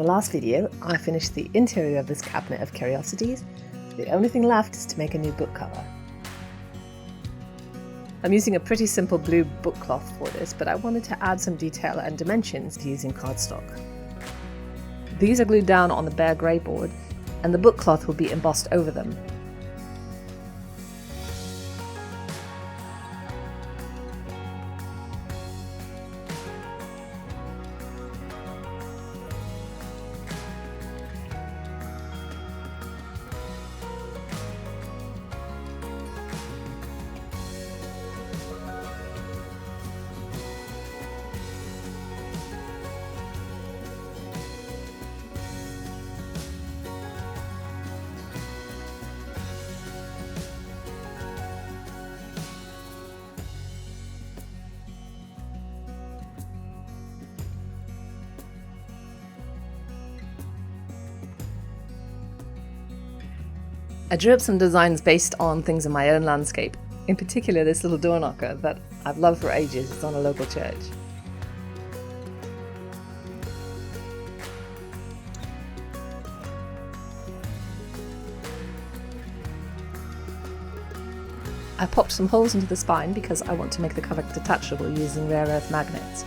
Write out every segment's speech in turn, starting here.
the last video, I finished the interior of this cabinet of curiosities. The only thing left is to make a new book cover. I'm using a pretty simple blue book cloth for this, but I wanted to add some detail and dimensions using cardstock. These are glued down on the bare grey board, and the book cloth will be embossed over them. I drew up some designs based on things in my own landscape, in particular this little door knocker that I've loved for ages. It's on a local church. I popped some holes into the spine because I want to make the cover detachable using rare earth magnets.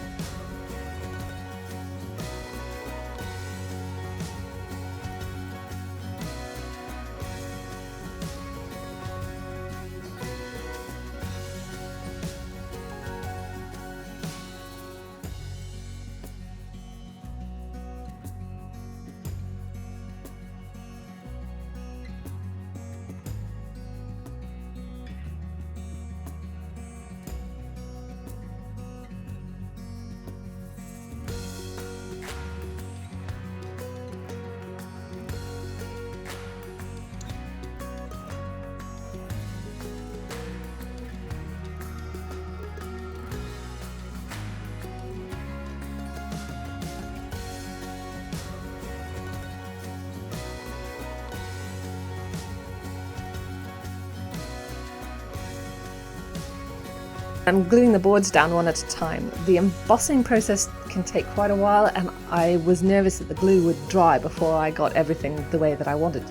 I'm gluing the boards down one at a time. The embossing process can take quite a while, and I was nervous that the glue would dry before I got everything the way that I wanted.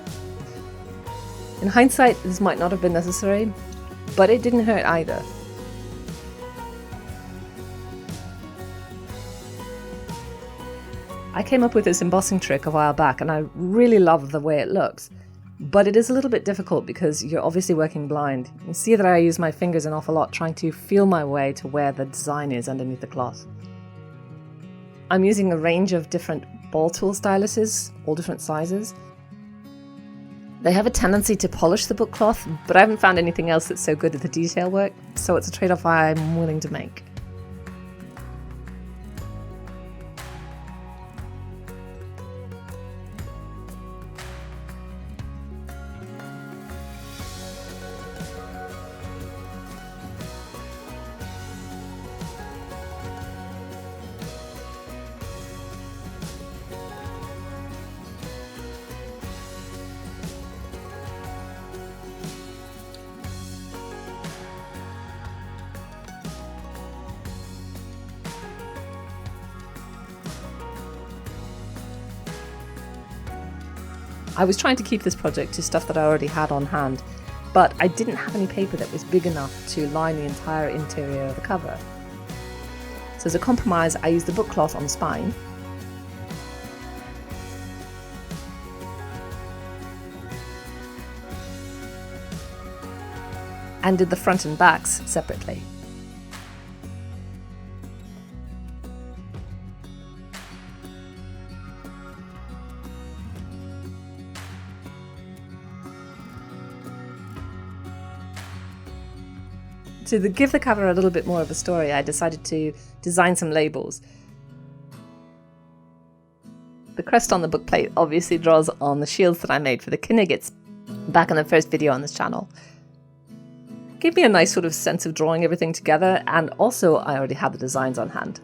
In hindsight, this might not have been necessary, but it didn't hurt either. I came up with this embossing trick a while back, and I really love the way it looks. But it is a little bit difficult because you're obviously working blind. You can see that I use my fingers an awful lot trying to feel my way to where the design is underneath the cloth. I'm using a range of different ball tool styluses, all different sizes. They have a tendency to polish the book cloth, but I haven't found anything else that's so good at the detail work, so it's a trade-off I'm willing to make. I was trying to keep this project to stuff that I already had on hand, but I didn't have any paper that was big enough to line the entire interior of the cover. So as a compromise, I used the book cloth on the spine, and did the front and backs separately. To give the cover a little bit more of a story, I decided to design some labels. The crest on the book plate obviously draws on the shields that I made for the Kniggets back in the first video on this channel. Gave me a nice sort of sense of drawing everything together, and also I already had the designs on hand.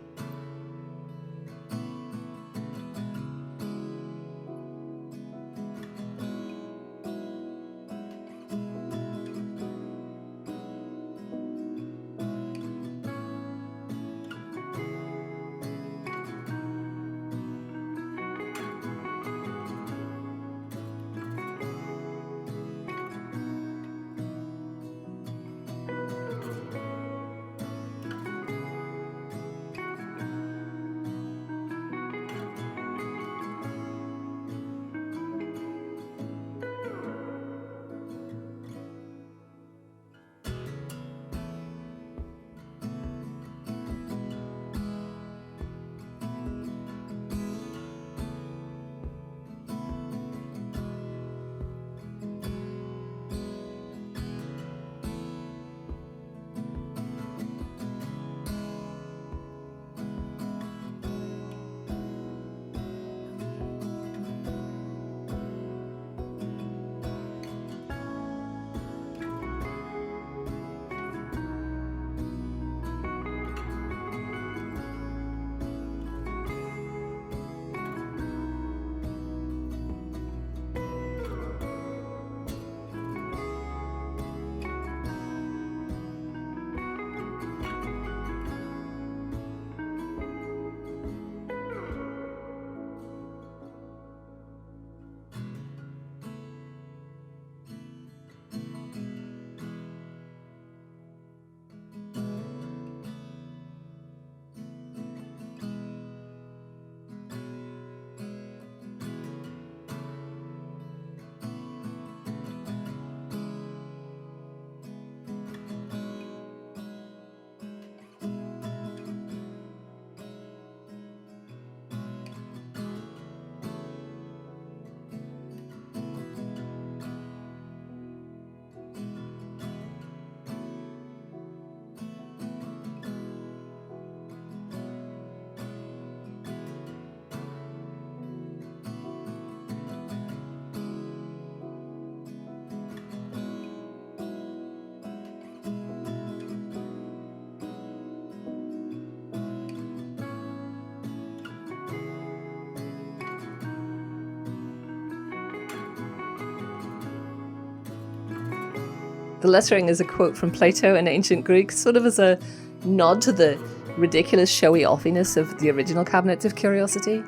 The lettering is a quote from Plato in ancient Greek, sort of as a nod to the ridiculous showy offiness of the original Cabinets of Curiosity.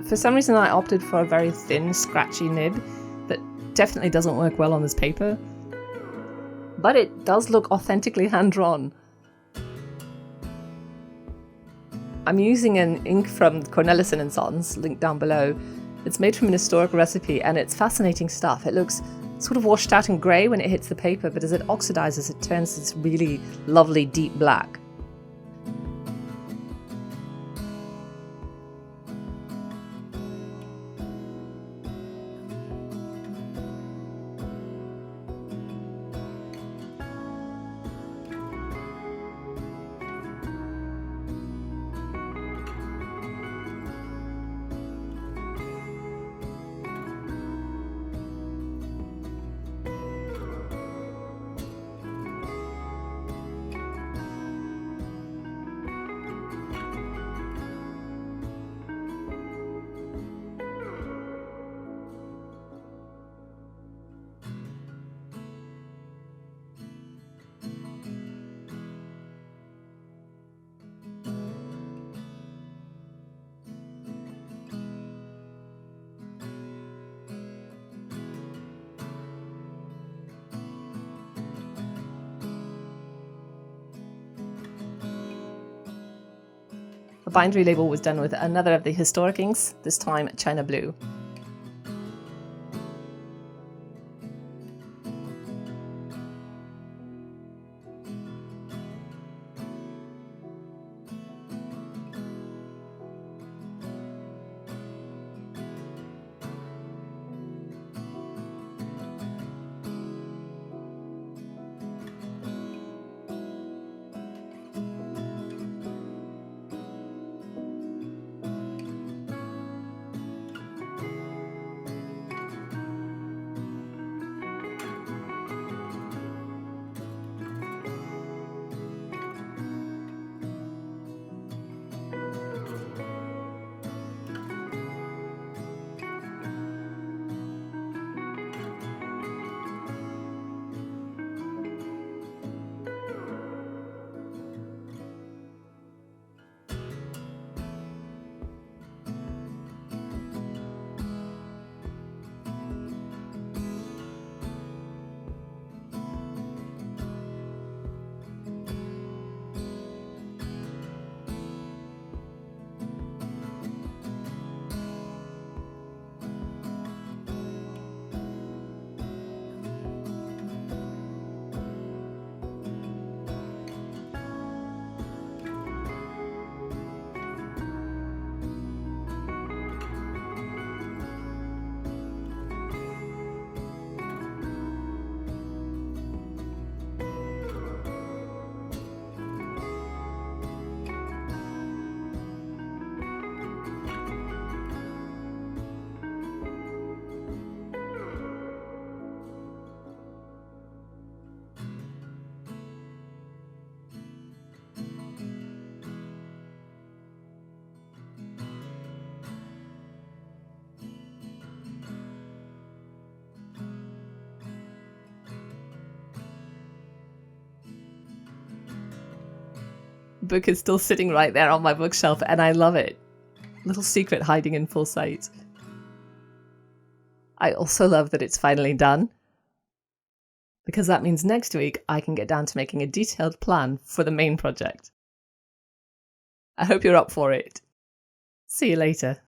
For some reason I opted for a very thin, scratchy nib that definitely doesn't work well on this paper, but it does look authentically hand-drawn. I'm using an ink from Cornelissen & Sons, linked down below. It's made from an historic recipe and it's fascinating stuff. It looks sort of washed out and grey when it hits the paper, but as it oxidizes it turns this really lovely deep black. The bindery label was done with another of the historic inks, this time China Blue. Book is still sitting right there on my bookshelf and I love it. Little secret hiding in full sight. I also love that it's finally done, because that means next week I can get down to making a detailed plan for the main project. I hope you're up for it. See you later.